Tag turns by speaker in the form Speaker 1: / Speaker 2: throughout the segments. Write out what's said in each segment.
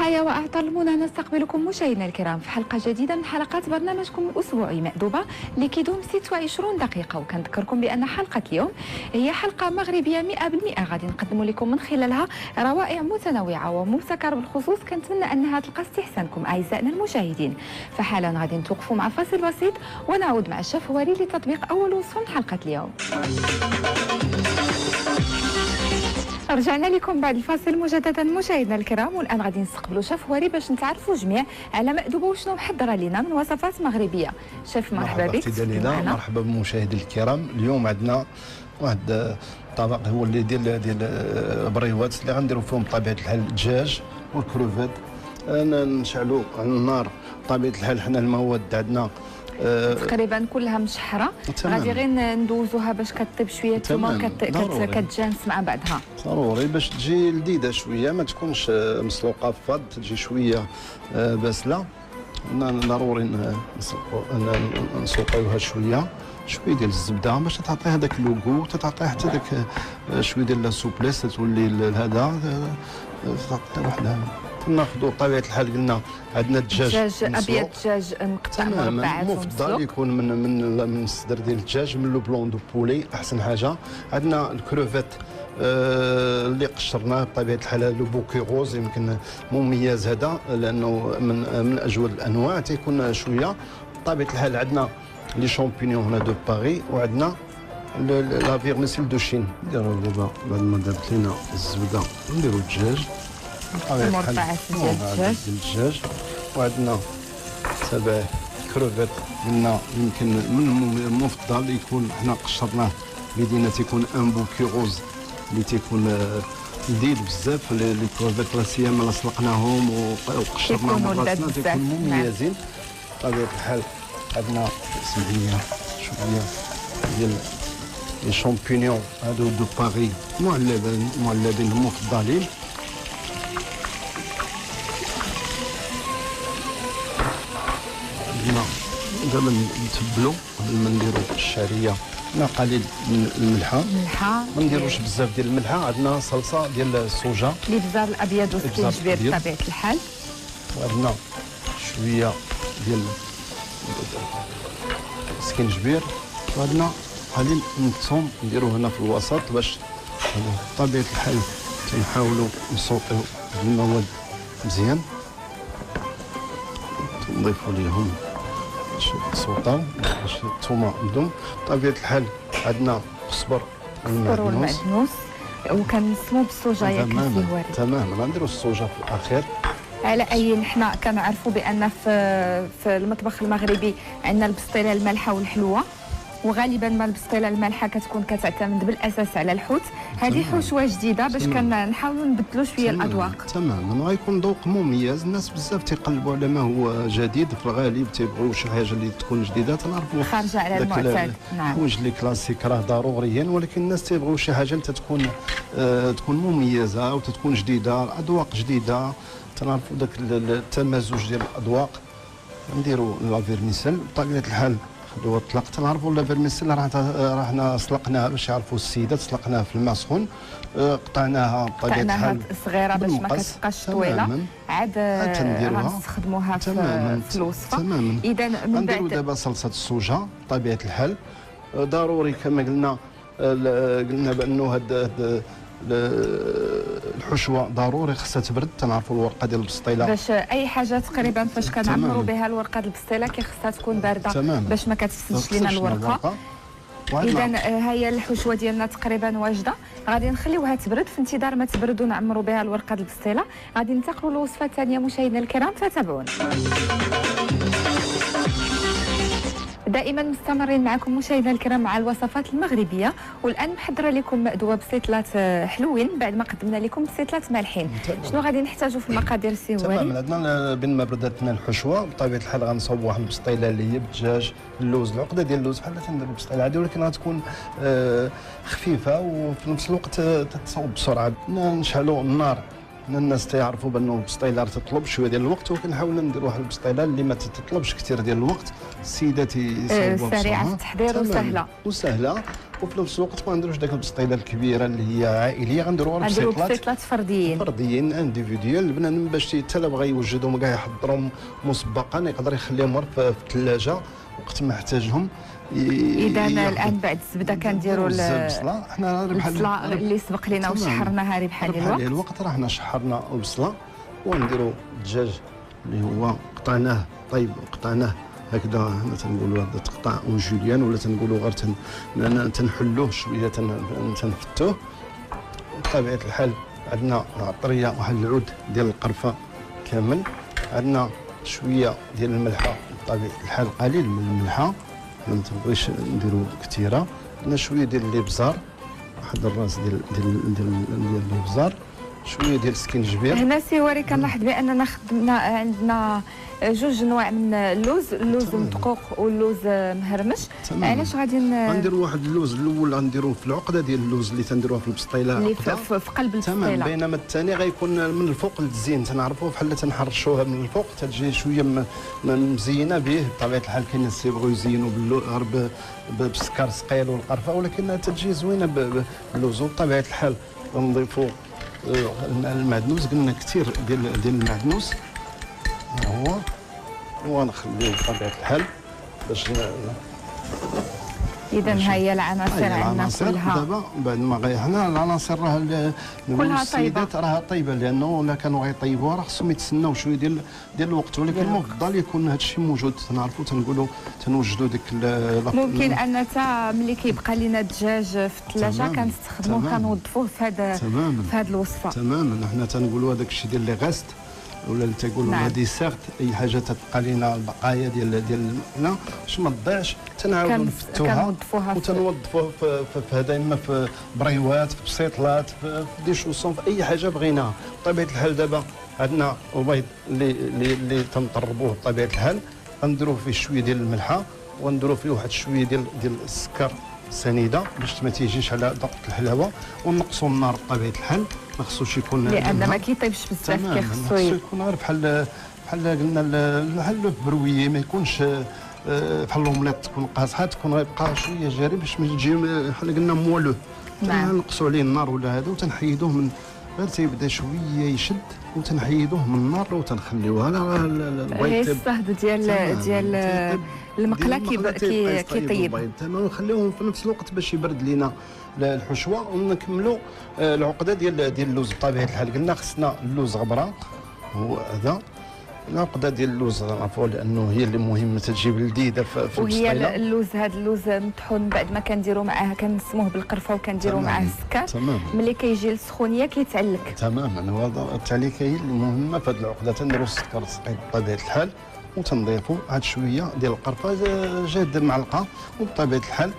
Speaker 1: ضحايا وأعطال المنى، نستقبلكم مشاهدينا الكرام في حلقة جديدة من حلقات برنامجكم الأسبوعي مأدوبة اللي كيدوم 26 دقيقة. وكنذكركم بأن حلقة اليوم هي حلقة مغربية 100%، غادي نقدم لكم من خلالها روائع متنوعة ومبتكرة بالخصوص. كنتمنى أنها تلقى استحسانكم أعزائنا المشاهدين. فحالا غادي نتوقفوا مع فاصل بسيط ونعود مع الشيف هواري لتطبيق أول وصفة من حلقة اليوم. رجعنا لكم بعد الفاصل مجددا مشاهدينا الكرام، والان غادي نستقبلوا شيف هواري باش نتعرفوا جميع على مأدوبة وشنو محضره لنا من وصفات مغربيه. شيف مرحبا بك.
Speaker 2: مرحبا بمشاهدي الكرام. اليوم عندنا واحد الطبق هو اللي ديال بريوات اللي غنديروا فيهم بطبيعه الحال الدجاج والكروفيت. نشعلوا على النار بطبيعه الحال. حنا المواد عندنا
Speaker 1: تقريبا كلها مشحره، غادي غير ندوزوها باش كطيب شويه ثم كتجانس مع بعضها.
Speaker 2: ضروري باش تجي لذيذه شويه، ما تكونش مسلوقه فض، تجي شويه باسله. ضروري نسوقيوها شويه ديال الزبده باش تعطي هذاك اللوغو، تعطي حتى داك شويه ديال لا سوبليس، تولي هذا تعطي وحده. ناخذوا بطبيعه الحال قلنا عندنا الدجاج
Speaker 1: ابيض، دجاج مقطع مربعات
Speaker 2: مفضل يكون من الصدر ديال الدجاج، من لو بلون دو بولي احسن حاجه. عندنا الكروفيت اللي قشرناه بطبيعه الحال، لو بوكي غوز يمكن مميز هذا لانه من اجود الانواع، تيكون شويه بطبيعه الحال. عندنا لي شامبينيون هنا دو باري، وعندنا لا فيرميسيل دو شين. نديرو دابا بعد ما دابت لينا الزبده نديرو الدجاج
Speaker 1: مربعات ديال
Speaker 2: الدجاج. وعندنا تبع كروفيت قلنا يمكن من المفضل يكون حنا قشرناه بدينا تيكون ان بوكي غوز اللي تيكون لذيذ بزاف. لي كروفيت لا سيما لا سلقناهم وقشرناهم راسنا تيكون مميزين بطبيعه الحال. عندنا سمعيه شويه ديال لي شامبينيون هادو دو باري معلبين مفضلين. دابا نتبلو قبل ما نديرو الشعريه. عندنا قليل من الملحه، ما نديروش بزاف ديال الملحه. عندنا صلصه ديال الصوجه،
Speaker 1: الابزار الابيض والسكينجبير بطبيعه الحال.
Speaker 2: وعندنا شويه ديال السكينجبير، وعندنا قليل من الثوم نديروه هنا في الوسط باش بطبيعه الحال تنحاولوا نسوطيو المواد مزيان. نضيفوا ليهم سلطه باش الثومه بدهم بطبيعه الحال. عندنا الصبر
Speaker 1: والمعدنوس وكنسمو بالصوجه ياك سي هواري.
Speaker 2: تمام، غنديروا الصوجه في الاخير.
Speaker 1: على اي حنا كنعرفوا بان في المطبخ المغربي عندنا البسطيله المالحه والحلوه، وغالبا ما البسطيله المالحه كتكون كتعتمد بالاساس على الحوت. هذه حشوه جديده باش كنحاولوا نبدلوا شويه الاذواق.
Speaker 2: تماما، غيكون ذوق مميز. الناس بزاف تيقلبوا على ما هو جديد، في الغالب تيبغيو شي حاجه اللي تكون جديده. تنعرفوا
Speaker 1: خارجه على المعتاد. نعم،
Speaker 2: الحوايج اللي كلاسيك راه ضروريين، ولكن الناس تيبغيو شي حاجه اللي تكون مميزه وتكون جديده، اذواق جديده. تنعرفوا داك التمازج ديال الاذواق. نديروا لا فيرميسيل بطبيعه الحال، خدوها طلق. تنعرفوا لا فيرميسيل راه حنا سلقناها باش يعرفوا السيدات، سلقناها في الماء سخون، قطعناها بطبيعه الحال
Speaker 1: صغيره باش ما كتبقاش طويله، عاد غنستخدموها في الوصفه.
Speaker 2: اذا من بعد دابا صلصه الصوجه بطبيعه الحال ضروري كما قلنا بانه هاد الحشوه ضروري خصها تبرد. تنعرفوا الورقه ديال البسطيله
Speaker 1: باش اي حاجه تقريبا فاش كنعمروا بها الورقه ديال البسطيله خصها تكون بارده باش ما كتفسدش لينا الورقه. اذا ها هي الحشوه ديالنا تقريبا واجده، غادي نخليوها تبرد. في انتظار ما تبرد ونعمروا بها الورقه ديال البسطيله غادي ننتقلوا للوصفه الثانيه مشاهدينا الكرام، فتابعونا. دائما مستمرين معكم مشاهدينا الكرام مع الوصفات المغربيه، والان محضره لكم مأدوبه بسيطلات حلوين بعد ما قدمنا لكم بسيطلات مالحين. شنو غادي نحتاجوا في المقادير سي هواري؟
Speaker 2: تمام، عندنا بين ما بردت لنا الحشوه بطبيعه الحال غنصاوبوا واحد البسطيله اللي هي بالدجاج، اللوز، العقده ديال اللوز بحال تنديروا بسطيله عادي، ولكن غتكون خفيفه وفي نفس الوقت تتصاوب بسرعه. نشعلوا النار. الناس تيعرفوا بانه البسطيله تطلب شويه ديال الوقت، وكنحاولوا نديروا واحد البسطيله اللي ما تطلبش كثير ديال الوقت. السيدات يصاوبوها
Speaker 1: سريعه التحضير وسهله.
Speaker 2: وفي نفس الوقت ما نديروش داك البسطيله الكبيره اللي هي عائليه، غنديروها
Speaker 1: غنديروا
Speaker 2: بسيطلات
Speaker 1: بسيطلات
Speaker 2: فرديين انديفيديوال. بنادم باش حتى لا بغى يوجدهم كاع يحضرهم مسبقا يقدر يخليهم غير في الثلاجه وقت ما احتاجهم.
Speaker 1: اذا الان بعد الزبده كنديروا
Speaker 2: البصله. حنا
Speaker 1: البصله اللي سبق لنا وشحرناها ربح عليه
Speaker 2: الوقت. راه حنا شحرنا البصله ونديروا الدجاج اللي هو قطعناه قطعناه هكذا. حنا تنقولوا هذا تقطع اون جوليان، ولا تنقولوا غير تنحلوه شويه تنفتوه. بطبيعه الحال عندنا عطريه واحد العود ديال القرفه كامل، عندنا شويه ديال الملحه بطبيعه الحال قليل من الملحه، ما تبغيش نديروا كثيره. عندنا شويه ديال الابزار، واحد الراس ديال الابزار، شويه ديال السكينجبير.
Speaker 1: هنا سي وري كنلاحظ باننا خدمنا عندنا جوج انواع من اللوز مدقوق واللوز مهرمش. علاش غادي
Speaker 2: غنديروا واحد اللوز الاول غنديروه في العقده ديال اللوز اللي تنديروها في البسطيله
Speaker 1: اللي في قلب البسطيله،
Speaker 2: تمام. بينما الثاني غيكون من الفوق للزين، تنعرفوه بحال تنحرشوها من الفوق تجي شويه مزينه به. بطبيعه الحال كاين الناس اللي بغاو يزينوا غير بالسكر ثقيل والقرفه، ولكن تجي زوينه باللوز. وبطبيعه الحال غنضيفوا المعدنوس، قلنا كثير ديال المعدنوس هو، ونخليه بطبيعه الحال باش
Speaker 1: اذا هي العناصر عندنا كلها.
Speaker 2: دابا بعد ما حنا العناصر راه
Speaker 1: كلها طيبه،
Speaker 2: راها طيبه، لانه الا كانوا غيطيبوها راه خصهم يتسناو شويه ديال الوقت، ولكن المفضل يكون هذا الشيء موجود. تنعرفوا تنقولوا تنوجدوا ديك
Speaker 1: ممكن ان حتى ملي كيبقى لنا الدجاج في الثلاجه كنستخدموه كنوظفوه في هذه الوصفه.
Speaker 2: تماما. حنا تنقولوا هذاك الشيء ديال لي غاست، ولا اللي تيقولوا لا ديسيرت، اي حاجه تبقى لنا البقايا ديال هنا باش ما تضيعش تنعاودوا نفتوها وتنوظفوها في هذا، اما في بريوات، في بسيطلات، في دي شوسون، في اي حاجه بغيناها. بطبيعه الحال دابا عندنا البيض اللي تنطربوه بطبيعه الحال، غنديروا فيه شويه ديال الملحه، ونديروا فيه واحد شويه ديال السكر سنيده باش ما تيجيش على ذوق الحلاوه، ونقصوا النار بطبيعه الحال. ما خصوش يكون
Speaker 1: لان ما كيطيبش بزاف،
Speaker 2: خصو يكون غير بحال قلنا بحال برويي، ما يكونش بحال لومليط تكون قاصحه، تكون غيبقى شويه جاري باش ما تجي بحال قلنا موالو. نقصوا عليه النار ولا هذا، وتنحيدوه من غير تيبدا شويه يشد، وتنحيدوه من النار وتنخليوه على البيض.
Speaker 1: هي الصهد ديال المقله كيطيب.
Speaker 2: تمام. ونخليوهم في نفس الوقت باش يبرد لينا الحشوه، ونكملوا العقده ديال اللوز. بطبيعه الحال قلنا خصنا اللوز غبره، هو هذا العقده ديال اللوز نعرفوها لانه هي اللي مهمه تجيب لذيذه في البسطيله.
Speaker 1: وهي اللوز، هذا اللوز مطحون بعد ما كنديروا معاه كنسموه بالقرفه وكنديروا معاه السكر. ملي كيجي للسخونيه كيتعلك. تماما.
Speaker 2: هذا التعليكه هي اللي مهمه في هذه العقده. تنديروا السكر ثقيل بطبيعه الحال، وتنضيفوا عاد شويه ديال القرفه جاد معلقه، وبطبيعه الحال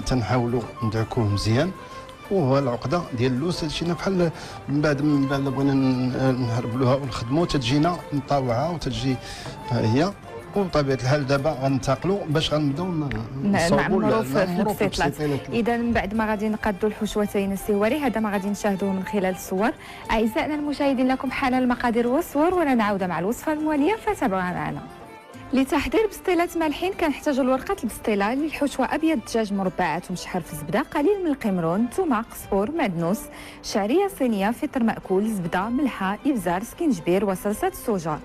Speaker 2: تنحاولوا ندعكوه مزيان. وهو العقده ديال اللوز تجينا بحال من بعد بغينا نهربلوها ونخدموها تجينا مطاوعه وتجي هي. وبطبيعه الحال دابا غنتقلوا باش غنبداو
Speaker 1: نعمروا في البسيطلات. اذا من بعد ما غادي نقادوا الحشوتين السواري، هذا ما غادي نشاهدوه من خلال الصور. اعزائنا المشاهدين، لكم حان المقادير والصور، ونعاود مع الوصفه المواليه، فتابعونا معنا. لتحضير بسطيلات مالحين كنحتاجوا لورقه البسطيله للحشوه: ابيض دجاج مربعات ومشحر في الزبده، قليل من القمرون، ثومه، قزبور، معدنوس، شعريه صينيه، فطر ماكول، زبده، ملحه، ابزار، سكينجبير، وصلصه السوجه.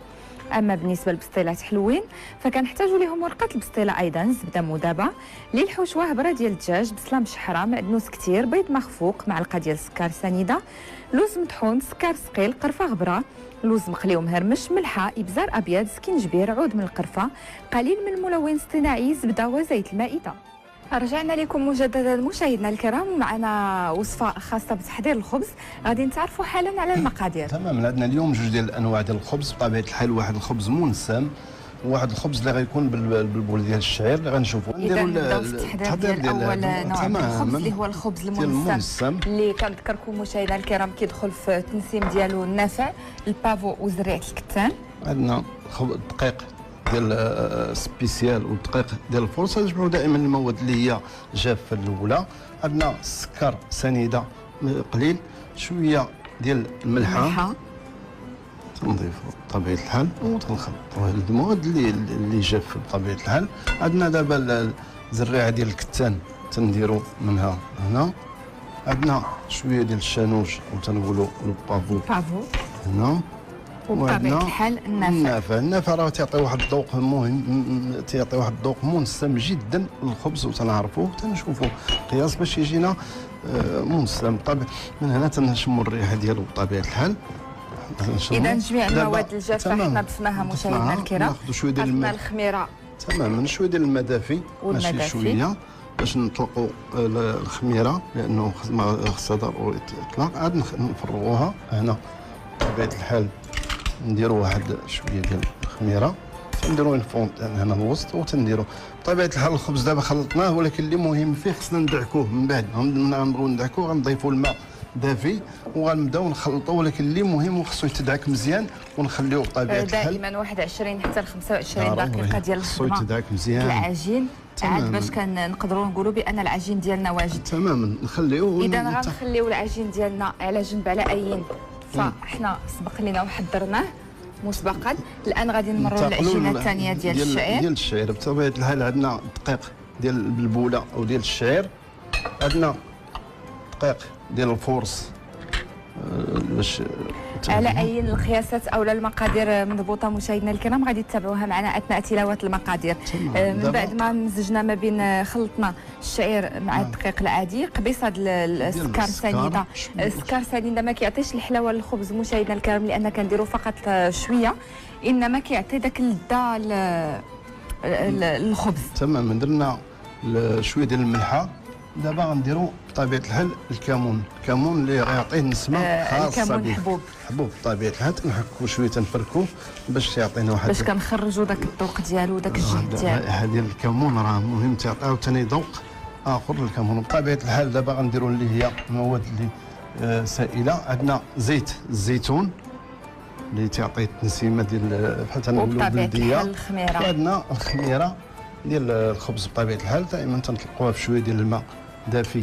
Speaker 1: اما بالنسبه للبسطيلات حلوين فكنحتاجوا لهم ورقه البسطيله ايضا، زبده مذابه، للحشوه هبره ديال الدجاج، بصله مشحره، معدنوس كثير، بيض مخفوق، معلقه ديال السكر سنيده، لوز مطحون، سكر ثقيل، قرفه غبره، لوز مقلي ومهرمش، ملحه، ابزار ابيض، سكينجبير، عود من القرفه، قليل من الملون الاصطناعي، زبده، وزيت المائده. رجعنا لكم مجددا مشاهدينا الكرام، ومعنا وصفه خاصه بتحضير الخبز. غادي نتعرفوا حالا على المقادير.
Speaker 2: تمام. عندنا اليوم جوج ديال الانواع ديال الخبز بطبيعه الحال، واحد الخبز منسم، وواحد الخبز اللي غيكون بالبول ديال الشعير اللي غنشوفوا.
Speaker 1: نديروا التحضير ديال اول نوع من الخبز اللي هو الخبز المنسم، اللي كنذكركم مشاهدينا الكرام كيدخل في التنسيم ديالو النافع، البافو وزريعه الكتان.
Speaker 2: عندنا الدقيق ديال سبيسيال والدقيق ديال الفرصه، نجمعوا دائما المواد اللي هي جافه الاولى. عندنا السكر سنيده قليل، شويه ديال الملحه تنضيفوا بطبيعه الحال، وتنخلطوا المواد اللي جافه بطبيعه الحال. عندنا دابا الزريعه ديال الكتان تنديروا منها هنا. عندنا شويه ديال الشانوج وتنقولوا البافو هنا.
Speaker 1: وبطبيعه الحال
Speaker 2: النافع راه تعطي واحد الذوق مهم، تعطي واحد الذوق منسم جدا للخبز، وتنعرفوه تنشوفوا قياس باش يجينا منسم. طبعا من هنا تنشموا الريحه ديالو بطبيعه الحال.
Speaker 1: اذا جميع المواد الجافه حنا ضفناها مشاهدينا الكرام.
Speaker 2: ناخذوا شويه ديال الماء،
Speaker 1: الخميره
Speaker 2: تماما، شويه ديال الماء دافي ماشي شويه باش نطلقوا الخميره، لانه خصها ضروري تطلق. عاد نفرغوها هنا بطبيعه الحال، نديروا واحد شويه ديال الخميره، تنديروا الفونت هنا الوسط، وتنديروا بطبيعه الحال الخبز دابا خلطناه، ولكن اللي مهم فيه خصنا ندعكوه. من بعد غنبغيو ندعكوه، غنضيفوا الماء دافي وغنبداو نخلطوا، ولكن اللي مهم خصو يتدعك مزيان ونخليوه بطبيعه الحال
Speaker 1: دائما 21 حتى ل 25 دقيقه ديال
Speaker 2: خصو يتدعك مزيان
Speaker 1: العجين. عاد باش نقدروا نقولوا بان العجين ديالنا واجد
Speaker 2: تماما. نخليوه
Speaker 1: اذا غنخليو العجين ديالنا على جنب على ايين، فاحنا سبق لينا وحضرناه مسبقا. الان غادي نمروا للعجينه الثانيه ديال الشعير.
Speaker 2: بطبيعه الحال عندنا دقيق ديال البلبوله او ديال الشعير، عندنا دقيق ديال الفورس باش
Speaker 1: على اي القياسات او المقادير مضبوطه مشاهدينا الكرام غادي تتابعوها معنا اثناء تلاوه المقادير. من بعد ما مزجنا ما بين خلطنا الشعير مع الدقيق العادي، قبيصه السكر سنيده. السكر سنيده ما كيعطيش الحلاوه للخبز مشاهدينا الكرام، لان كنديروا فقط شويه، انما كيعطي داك اللذه للخبز.
Speaker 2: تماما. درنا شويه ديال الملحه. دابا غنديروا بطبيعه الحال الكمون اللي غيعطيه نسمه خاصه به.
Speaker 1: الكمون حبوب
Speaker 2: بطبيعه الحال تنحكوا شويه تنفركوا باش يعطينا واحد،
Speaker 1: باش كنخرجوا داك الذوق ديالو وداك الجهد ديالو.
Speaker 2: هذه الكمون راه مهم تعطيه ثاني ذوق اخر للكمون. بطبيعه الحال دابا غنديروا اللي هي المواد اللي سائله. عندنا زيت الزيتون اللي تعطي التنسيمه ديال بحال تنقولوا بلديه. وعندنا الخميره ديال الخبز. بطبيعه الحال دائما تنطلقوها بشويه ديال الماء دافي.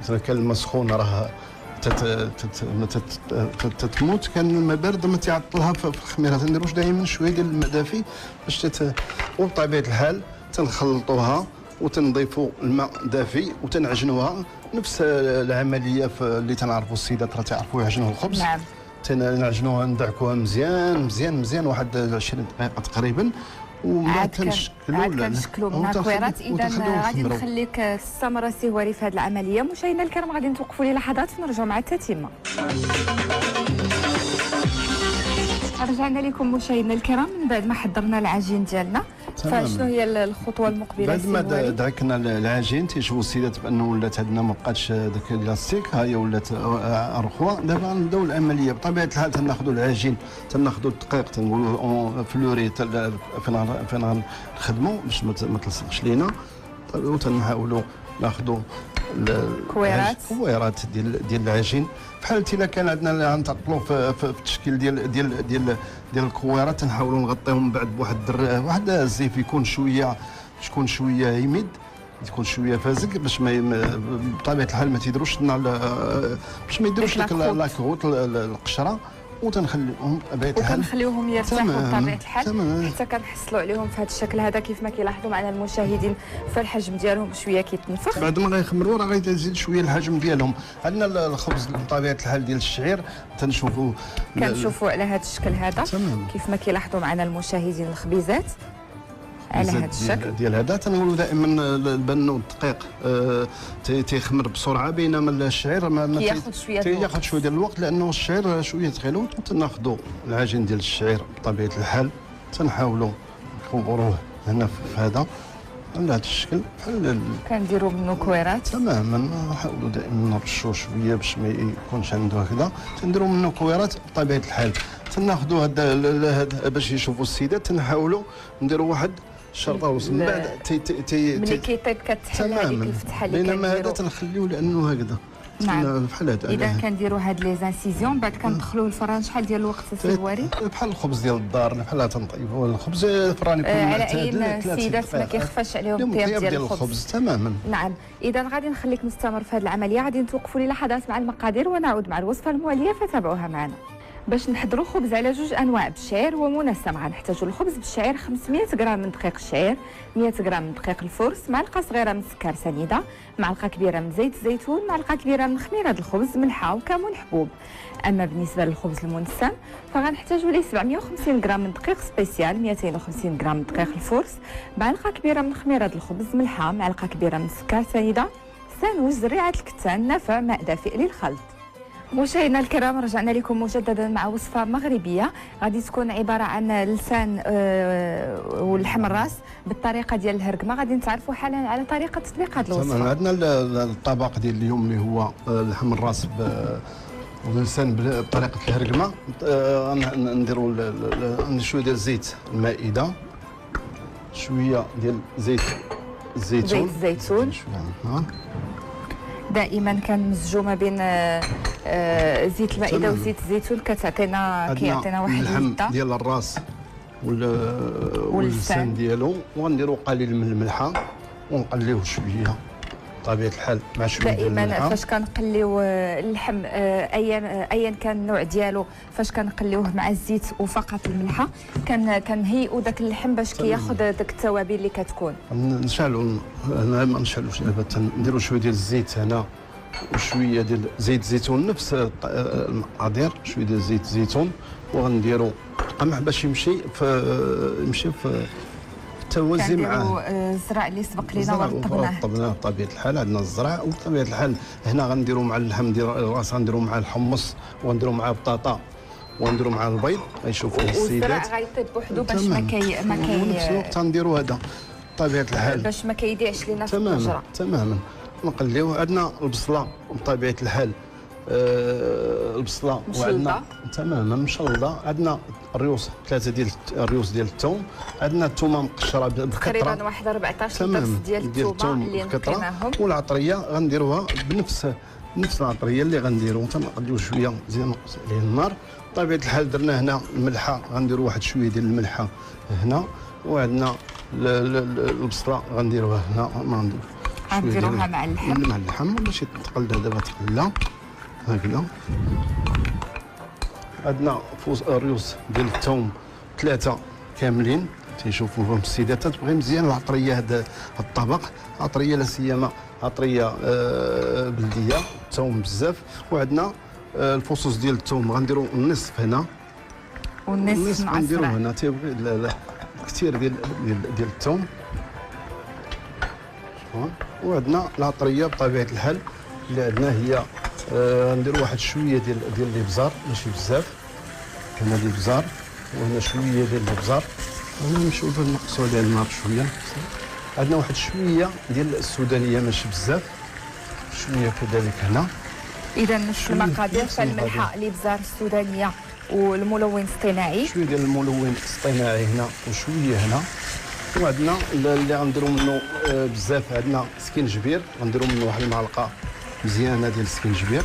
Speaker 2: اذا كان الماء سخون راه تتموت، كان الماء بارد ما تعطلها في الخميره. تنديروش دائما شويه ديال الماء دافي باش وبطبيعه الحال تنخلطوها وتنضيفوا الماء دافي وتنعجنوها. نفس العمليه اللي تنعرفوا السيدات راه تعرفوا يعجنوا الخبز.
Speaker 1: نعم.
Speaker 2: تنعجنوها ندعكوها مزيان واحد 20 دقيقه تقريبا،
Speaker 1: عاد كنشكلوا منكويرات. اذا غادي نخليك السمره سهواري في هذه العمليه. مشاهدينا الكرام غادي نتوقفوا للحظات ونرجعوا مع التتمه. رجعنا لكم مشاهدينا الكرام من بعد ما حضرنا العجين ديالنا. فشنو هي الخطوه المقبله؟
Speaker 2: بعد ما دعكنا العجين تيشوفوا السيدات بانه ولات عندنا ما بقاتش داك اللاستيك، ها هي ولات رخوه. دابا نبداو العمليه. بطبيعه الحال تناخذوا العجين، تناخذوا الدقيق، تنقولوا فلوري فين نخدموا باش ما تلصقش لينا. وتنحاولوا ناخذوا الكويرات ديال العجين. بحال الا كان عندنا غنتعطلوا في التشكيل ديال الكويرات، تنحاولوا نغطيهم بعد بواحد الزيف يكون شويه يميد، يكون شويه فازك باش بطبيعه الحال ما تيدروش باش ما يديروش لك لاكروت القشره. وتنخليهم بطبيعه الحال
Speaker 1: وكنخليوهم يرتاحوا بطبيعه الحال حتى كنحصلوا عليهم في هذا الشكل هذا. كيف ما كيلاحظوا معنا المشاهدين فالحجم ديالهم شويه كيتنفخ.
Speaker 2: بعد ما غيخمروا راه غيزيد شويه الحجم ديالهم. عندنا الخبز بطبيعه الحال ديال الشعير كنشوفوا
Speaker 1: على هذا الشكل هذا. كيف ما كيلاحظوا معنا المشاهدين الخبيزات على هذا الشكل
Speaker 2: ديال هذا. تنقولوا دائما البن والدقيق تيخمر بسرعه، بينما الشعير ما تياخذ شويه ديال الوقت، لانه الشعير شويه ثقيل. تناخذوا العجين ديال الشعير بطبيعه الحال تنحاولوا نكوروه هنا في هذا على هذا الشكل. بحال
Speaker 1: كنديروا منه كويرات.
Speaker 2: تماما. نحاولوا دائما نرشوا شويه باش ما يكونش عنده هكذا. تنديروا منه كويرات بطبيعه الحال. تناخذوا هذا باش يشوفوا السيدات. تنحاولوا نديروا واحد الشرطه وسط. من بعد
Speaker 1: ملي كيطيب كتحل هذيك الفتحه اللي
Speaker 2: بينما هذا تنخليوه لانه هكذا.
Speaker 1: نعم.
Speaker 2: بحال هذا.
Speaker 1: اذا كنديروا هاد لي زانسيزيون بعد كندخلوه الفران. شحال ديال الوقت السهواري؟
Speaker 2: بحال الخبز ديال الدار بحال تنطيبوا الخبز الفران يكون
Speaker 1: على اي السيدات ما كيخفاش عليهم الطياب ديال الخبز.
Speaker 2: تماما.
Speaker 1: نعم. اذا غادي نخليك مستمر في هذه العمليه. غادي نتوقفوا للحظات مع المقادير ونعود مع الوصفه المواليه فتابعوها معنا. باش نحضروا خبز على جوج انواع بالشعير ومنسم غنحتاجوا الخبز بالشعير 500 غرام من دقيق الشعير، 100 غرام من دقيق الفرس، معلقه صغيره من السكر سنيده، معلقه كبيره من زيت الزيتون، معلقه كبيره من خميره الخبز، ملحه وكمون حبوب. اما بالنسبه للخبز المنسم فغنحتاجوا ليه 750 غرام من دقيق سبيسيال، 250 غرام من دقيق الفرس، معلقه كبيره من خميره الخبز، ملحه، معلقه كبيره من السكر سنيده، سانوج، زريعه الكتان، نافع، ماء دافئ للخلط. مشاهدينا الكرام، رجعنا لكم مجددا مع وصفه مغربيه غادي تكون عباره عن لسان ولحم الراس بالطريقه ديال الهرقمه. غادي نتعرفوا حالا على طريقه تطبيق هذه الوصفه.
Speaker 2: عندنا الطبق ديال اليوم اللي هو لحم الراس واللسان بطريقه الهرقمه. نديروا شويه ديال زيت المائده، شويه ديال زيت الزيتون،
Speaker 1: دائما كنمزجوا ما بين زيت المائده وزيت الزيتون، كيعطينا واحد
Speaker 2: اللحم ديال الراس واللسان ديالو، وغنديروا قليل من الملحه ونقليوه شويه بطبيعه الحال مع شويه ديال الملحه.
Speaker 1: دائما فاش كنقليو اللحم ايا كان النوع ديالو، فاش كنقليوه مع الزيت وفقط الملحه كنهيئوا داك اللحم باش كياخذ داك التوابل اللي كتكون.
Speaker 2: نشعلوا هنا، ما نشعلوش دابا، نديروا شويه ديال الزيت هنا وشويه ديال زيت الزيتون نفس المقادير، شويه ديال زيت الزيتون، وغنديروا القمح باش يمشي في التوازي معاه.
Speaker 1: الزرع اللي سبق لينا ورطبناه
Speaker 2: بطبيعه الحال. عندنا الزرع وبطبيعه الحال هنا غنديروا مع اللحم ديال الراس، غنديروا مع الحمص، وغنديروا مع البطاطا، ونديروا مع البيض. غيشوفوا السيدات
Speaker 1: والزرع غيطيب بوحدو باش ما
Speaker 2: ونفس الوقت غنديروا هذا بطبيعه الحال
Speaker 1: باش ما كيضيعش لينا في الطنجره.
Speaker 2: تماما. نقليوه. عندنا البصله بطبيعه الحال، البصله، وعندنا تماما مشلضه. عندنا الريوس، 3 ديال الريوس ديال الثوم. عندنا الثومه مقشره بكثره،
Speaker 1: تقريبا واحد 14 درس ديال الثومه اللي نقيناهم.
Speaker 2: والعطريه غنديروها بنفس العطريه اللي غنديروا، تنقليو شويه مزيان، نقص عليه النار. بطبيعه الحال درنا هنا الملحه، غنديروا واحد شويه ديال الملحه هنا. وعندنا البصله غنديروها هنا، ما
Speaker 1: غنديروها مع اللحم
Speaker 2: باش يتقل. دابا تقلى هكذا. عندنا الريوس ديال الثوم 3 كاملين، تيشوفوهم السيدات. تبغي مزيان العطريه، هذا الطبق عطريه، لا سيما عطريه بلديه، الثوم بزاف. وعندنا الفصوص ديال الثوم غنديروا النصف هنا
Speaker 1: والنصف
Speaker 2: غنديروه هنا. تيبغي لا كثير ديال الثوم. وعندنا العطريه بطبيعه الحال اللي عندنا هي غنديروا واحد شويه ديال الابزار، ماشي بزاف. هنا الابزار، وهنا شويه ديال الابزار. ونمشيو نقصوا عليه النار شويه. عندنا واحد شويه ديال السودانيه، ماشي بزاف، شويه كذلك هنا.
Speaker 1: اذا نفس المقادير، فالملحه، الابزار، السودانيه والملون الاصطناعي.
Speaker 2: شويه ديال الملون الاصطناعي هنا وشويه هنا. وعندنا اللي غنديروا منه بزاف، عندنا سكينجبير، غنديروا منه واحد المعلقه مزيانه ديال السكينجبير،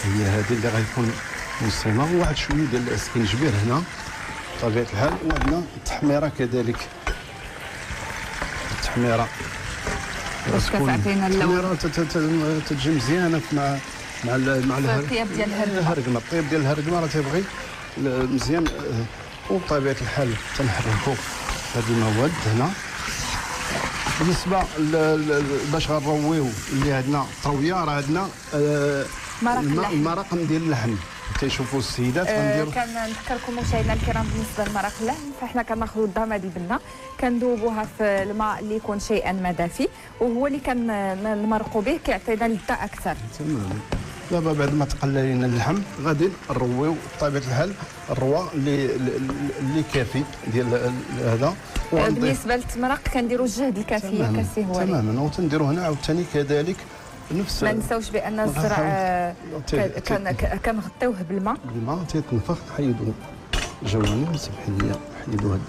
Speaker 2: هي هذه اللي غيكون مسيمه. وواحد شويه ديال السكينجبير هنا بطبيعه الحال. وعندنا التحميره كذلك، التحميره
Speaker 1: باش كتعطينا اللون،
Speaker 2: تجي مزيانه مع
Speaker 1: الطياب ديال
Speaker 2: الهرقمه. الطياب ديال الهرقمه راه تيبغي مزيان. وبطبيعه الحال تنحركوا هذه المواد هنا. بالنسبه باش غنرويو اللي عندنا طرويه، راه عندنا المرق ديال اللحم. تيشوفوا السيدات غنديروا.
Speaker 1: كنذكركم مشاهدينا الكرام، بالنسبه لمرق اللحم فاحنا كناخذوا الضامه ديال البنه، كندوبوها في الماء اللي يكون شيئا ما دافي، وهو اللي كنمرقوا به كيعطينا لذه اكثر.
Speaker 2: تماما. دابا بعد ما تقلى لنا اللحم غادي نرويو بطبيعه الحال الروا اللي كافي ديال هذا.
Speaker 1: بالنسبه للتمرق كنديروا الجهد الكافيه كسي هو
Speaker 2: تماما. وتنديروا هنا عاوتاني كذلك نفس.
Speaker 1: ما نساوش بان الزرع كنغطيوه بالماء
Speaker 2: تيتنفخ. حيدوا الجوانب، سمح لي حيدوا هاد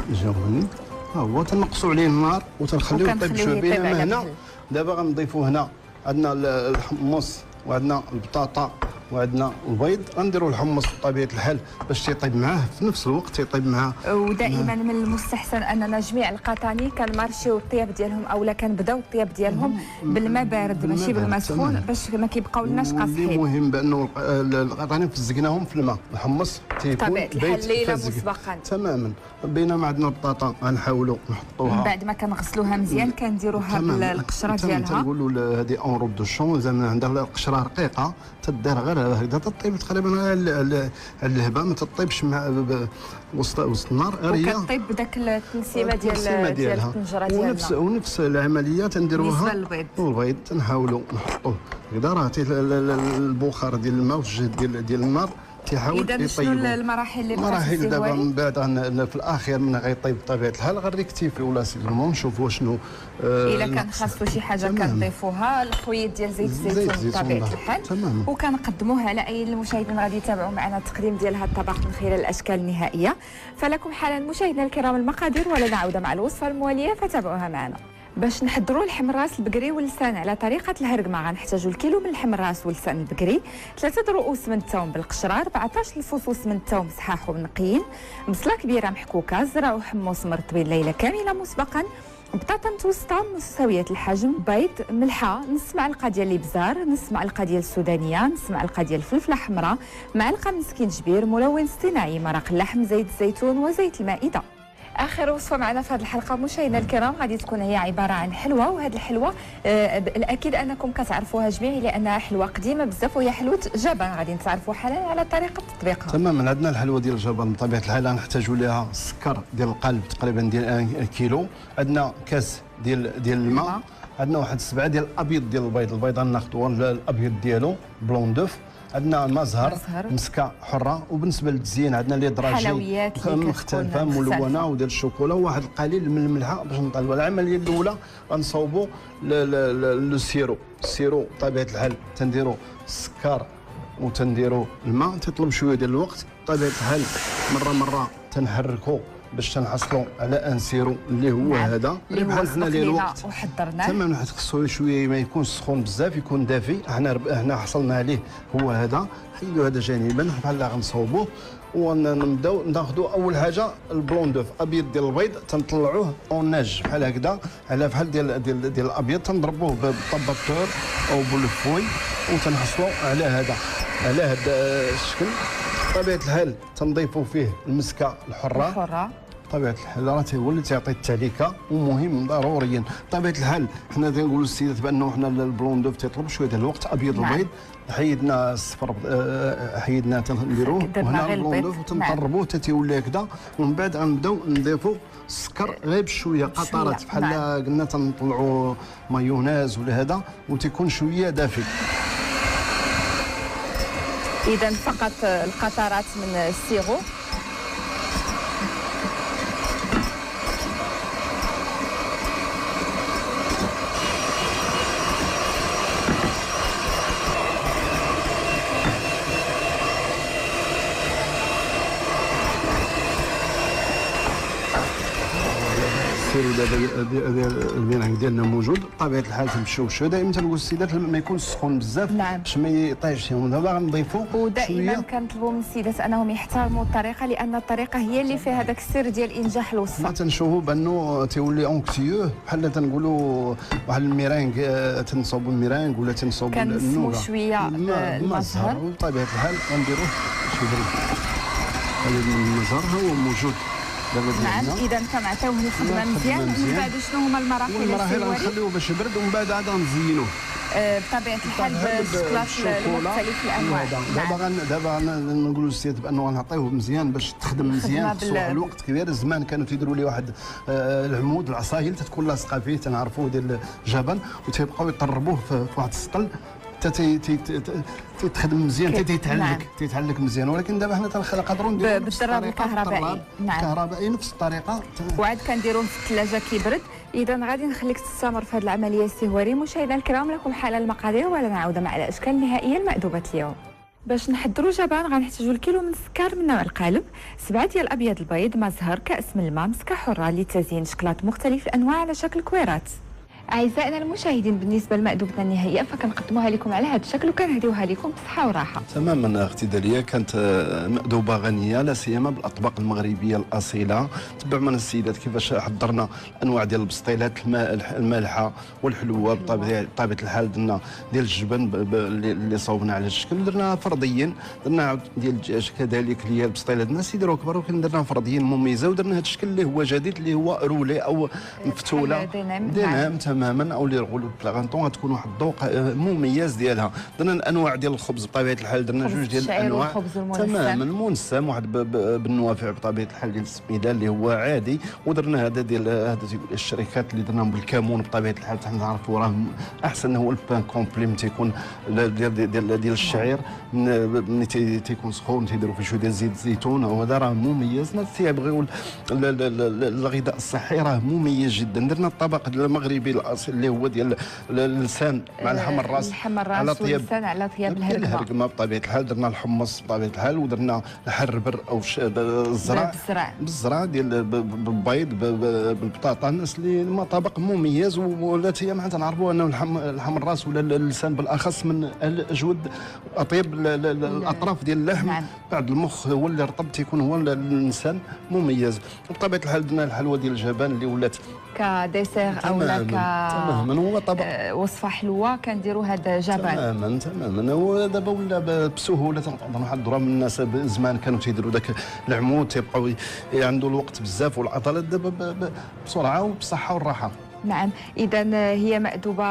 Speaker 2: الجوانب. ها هو تنقصوا عليه النار وتنخليوه يطيب شويه. بينما هنا دابا غنضيفوا هنا عندنا الحمص، وعندنا البطاطا، وعندنا البيض. غنديروا الحمص بطبيعه الحال باش تيطيب معاه في نفس الوقت تيطيب معاه.
Speaker 1: ودائما من المستحسن اننا جميع القطاني كنمارشيو الطياب ديالهم اولا كنبداو الطياب ديالهم بالماء بارد ماشي بالماء سخون باش ما كيبقاو لناش قاصحين.
Speaker 2: المهم بانه القطاني فزقناهم في الماء، الحمص تيكون
Speaker 1: طبيعه الحال ليله
Speaker 2: فزق
Speaker 1: مسبقا
Speaker 2: تماما. بينما عندنا البطاطا غنحاولوا نحطوها
Speaker 1: من بعد ما كنغسلوها مزيان كنديروها بالقشره ديالها.
Speaker 2: تنقولوا هذه اون روب دو شون، زعما عندها القشره رقيقه تدار غير هكذا تطيب تقريبا على اللهبه، ما تطيبش مع وسط النار غير
Speaker 1: وكطيب بداك التنسيمه ديال الطنجره ديالنا.
Speaker 2: ونفس العمليه تنديروها
Speaker 1: بالنسبه
Speaker 2: البيض تنحاولوا نحطوه هكذا، راه البخار ديال الماء والجهد ديال النار تيحاول يطيب.
Speaker 1: اذا شنو المراحل اللي
Speaker 2: مراحل دابا من بعد في الاخير من غيطيب بطبيعه الحال غنريكتيفي ولا سيزمون نشوفوا شنو
Speaker 1: الا كان خاصو شي حاجه كنضيفوها الخويط ديال زيت الزيتون بطبيعه الحال وكنقدموه على اي المشاهدين غادي يتابعوا معنا التقديم ديال هذا الطبق من خلال الاشكال النهائيه. فلكم حالا مشاهدينا الكرام المقادير ولا نعود مع الوصفه المواليه فتابعوها معنا. باش نحضروا الحمراس البقري واللسان على طريقه الهرقمه غنحتاجوا الكيلو من الحمراس واللسان البقري، 3 رؤوس من الثوم بالقشره، 14 الفصوص من الثوم صحاح ومنقيين، بصله كبيره محكوكه، زرع وحمص مرطبين ليله كامله مسبقا، بطاطا متوسطه متساويه الحجم، بيض، ملحه، نص معلقه ديال الابزار، نص معلقه ديال السودانيه، نص معلقه ديال الفلفله حمراء، معلقه من سكينجبير، ملون اصطناعي، مرق اللحم، زيت الزيتون وزيت المائده. اخر وصفه معنا في هذه الحلقه مشاهدينا الكرام غادي تكون هي عباره عن حلوه، وهذه الحلوه الاكيد انكم كتعرفوها جميع لانها حلوه قديمه بزاف وهي حلوه جبن، غادي نتعرفوا حالا على طريقه تطبيقها.
Speaker 2: تماما. عندنا الحلوه ديال الجبن بطبيعه الحال نحتاجوا لها السكر ديال القلب تقريبا ديال 1 كيلو، عندنا كاس ديال الماء، عندنا واحد 7 ديال الابيض ديال البيض غناخذوا الابيض ديالو بلون دوف، عندنا المزهر مسكه حره، وبالنسبه للتزيين عندنا لي دراجي مختلفه ملونه وديال الشوكولا وواحد القليل من الملحه باش نطلبوا. العمليه الاولى غنصاوبوا السيرو بطبيعه الحال تنديروا السكر وتنديروا الماء، تطلب شويه ديال الوقت بطبيعه الحال، مره تنحركوا باش تنحصلوا على ان سيرو اللي هو هذا اللي بحال حنا ديال الوقت
Speaker 1: وحضرناه.
Speaker 2: تماما. خصو شويه ما يكونش سخون بزاف، يكون دافي. احنا حصلنا عليه هو هذا، حيدوا هذا جانبا بحال غنصاوبوه ونبداو ناخذوا اول حاجه البلون دوف ابيض ديال البيض تنطلعوه اوناج بحال هكذا على بحال ديال الابيض، تنضربوه بالطباطور او بالفوي وتنحصلوا على هذا الشكل. بطبيعه الحال تنضيفوا فيه المسكه الحره بطبيعه الحال، راه هو اللي تعطي التعليكه ومهم ضروريا. بطبيعه الحال حنا تنقولوا للسيدات بانه حنا البلون دوف تيطلب شويه ديال الوقت، ابيض البيض حيدنا الصفر حيدنا تنديروه وهنا البلون دوف وتنطربوه حتى تيولي هكذا، ومن بعد غنبداو نضيفوا السكر غير بشويه قطرات بحال قلنا تنطلعوا مايونيز ولا هذا وتيكون شويه دافي.
Speaker 1: اذا فقط القطرات من السيرو.
Speaker 2: البناء ديالنا موجود بطبيعه الحال تمشيو شويه. دائما تنقول للسيدات ما يكونش سخون بزاف باش ما يطيش. دابا غنضيفوا
Speaker 1: ودائما كنطلبوا من السيدات انهم يحترموا الطريقه، لان الطريقه هي اللي فيها هذاك السر ديال انجاح الوصفه.
Speaker 2: ما تنشوفوا بانه تيولي اونكتيو بحال تنقولوا واحد الميرانغ، تنصوبوا الميرانغ ولا تنصوبوا
Speaker 1: كنسموا شويه المزهر
Speaker 2: بطبيعه الحال غنديروه شي بريد. المزهر هو موجود
Speaker 1: نعم. اذا كنعطيوه الخدمه مزيان. من بعد شنو هما المراحل؟
Speaker 2: غنخليوه باش يبرد ومن بعد عاد نزينوه
Speaker 1: بطبيعه الحال بالشوكولاط المختلف الانواع.
Speaker 2: دابا نقولوا للسيد بانه غنعطيوه مزيان باش تخدم مزيان في الوقت كبير. زمان كانوا تيديروا لي واحد العمود العصايل تتكون لاصقه فيه تنعرفوه ديال الجبل وتيبقاو يطربوه في واحد السطل تخدم مزيان تيتعلق مزيان. ولكن دابا حنا تنقدروا نديروا
Speaker 1: بالدراب الكهربائي.
Speaker 2: الكهربائي نفس الطريقه
Speaker 1: وعاد كنديروه في الثلاجه كيبرد. اذا غادي نخليك تستمر في هذه العمليه السهواري. مشاهدينا الكرام لكم حاله المقادير ولا نعود مع الاشكال النهائيه المأدوبه اليوم. باش نحضروا جبان غنحتاجوا الكيلو من السكر من نوع القالب، 7 ديال ابيض البيض، مزهر، كاس من الماء، مسكه حره للتزيين، شكلاط مختلف الانواع على شكل كويرات. اعزائنا المشاهدين، بالنسبه لمأدوبتنا النهائيه فكنقدموها لكم على هذا الشكل وكنهديوها لكم بصحه وراحه.
Speaker 2: تماما اختي داليا، كانت مأدوبه غنيه لا سيما بالاطباق المغربيه الاصيله. تبع من السيدات كيفاش حضرنا انواع ديال البسطيلات المالحه والحلوه. بطبيعه الحال درنا ديال الجبن اللي صوبنا على الشكل، درنا فرديين، درنا ديال الدجاج كذلك اللي هي البسطيلات الناس يديروا كبار، ولكن درنا فرديين مميزه، ودرنا هذا الشكل اللي هو جديد اللي هو رولي او مفتوله دينام تماما، او اللي يقولوا بلاغانطون، غتكون واحد الذوق مميز ديالها. درنا الانواع ديال الخبز بطبيعه الحال، درنا جوج ديال الانواع تماما منسم، واحد بالنوافع بطبيعه الحال ديال السميده اللي هو عادي، ودرنا هذا ديال الشركات اللي درناهم بالكمون بطبيعه الحال، حتى نعرفوا راه احسن هو البان كومبلي ملي تيكون ديال الشعير، ملي تيكون سخون تيديروا فيه شويه ديال زيت الزيتون، وهذا راه مميز. الناس تيبغيو الغذاء الصحي راه مميز جدا. درنا الطبق المغربي الاصيل اللي هو ديال اللسان مع اللحم الراس
Speaker 1: على طياب اللسان على طياب
Speaker 2: الهرقمه بطبيعه الحال. درنا الحمص بطبيعه الحال، ودرنا الحربر او بالزرع ديال بالبيض بالبطاطا. الناس اللي طبق مميز، والتي هي معناتها نعرفوا انه اللحم الراس ولا اللسان بالاخص من الاجود اطيب الاطراف ديال اللحم.
Speaker 1: نعم.
Speaker 2: بعد المخ هو اللي رطب تيكون هو اللسان مميز. بطبيعه الحال درنا الحلوه ديال الجبان اللي ولات
Speaker 1: كديسير او لا
Speaker 2: تماما هو طبق
Speaker 1: وصفه حلوه كنديروا هذا جبان
Speaker 2: تماما. ودابا ولا بسهوله تنقدروا نحضروها. من الناس زمان كانوا تيديروا ذاك العمود تيبقاو عنده الوقت بزاف والعضلات، دابا بسرعه وبصحه والراحه.
Speaker 1: نعم، إذا هي مأدوبة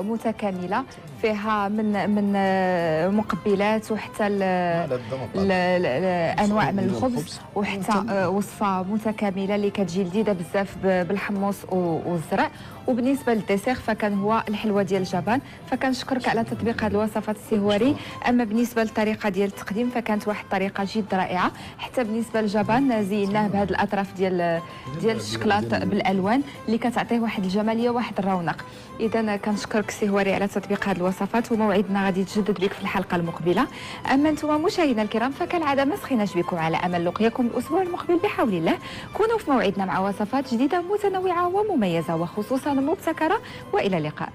Speaker 1: متكاملة فيها من مقبلات وحتى أنواع من الخبز، وحتى وصفة متكاملة اللي كتجي لذيذة بزاف بالحمص والزرع. وبالنسبة للديسير فكان هو الحلوة ديال الجبان. فكنشكرك على تطبيق هذه الوصفات السهواري. أما بالنسبة للطريقة ديال التقديم فكانت واحد الطريقة جد رائعة. حتى بالنسبة للجبان زيناه بهذه الأطراف ديال الشكلاط بالألوان اللي كتعطيه واحد الجماليه وواحد الرونق. اذا كنشكرك سي هواري على تطبيق هذه الوصفات، وموعدنا غادي يتجدد بك في الحلقه المقبله. اما انتم مشاهدينا الكرام فكالعاده ما سخيناش بكم، على امل لقياكم الاسبوع المقبل بحول الله. كونوا في موعدنا مع وصفات جديده متنوعه ومميزه وخصوصا مبتكره، والى اللقاء.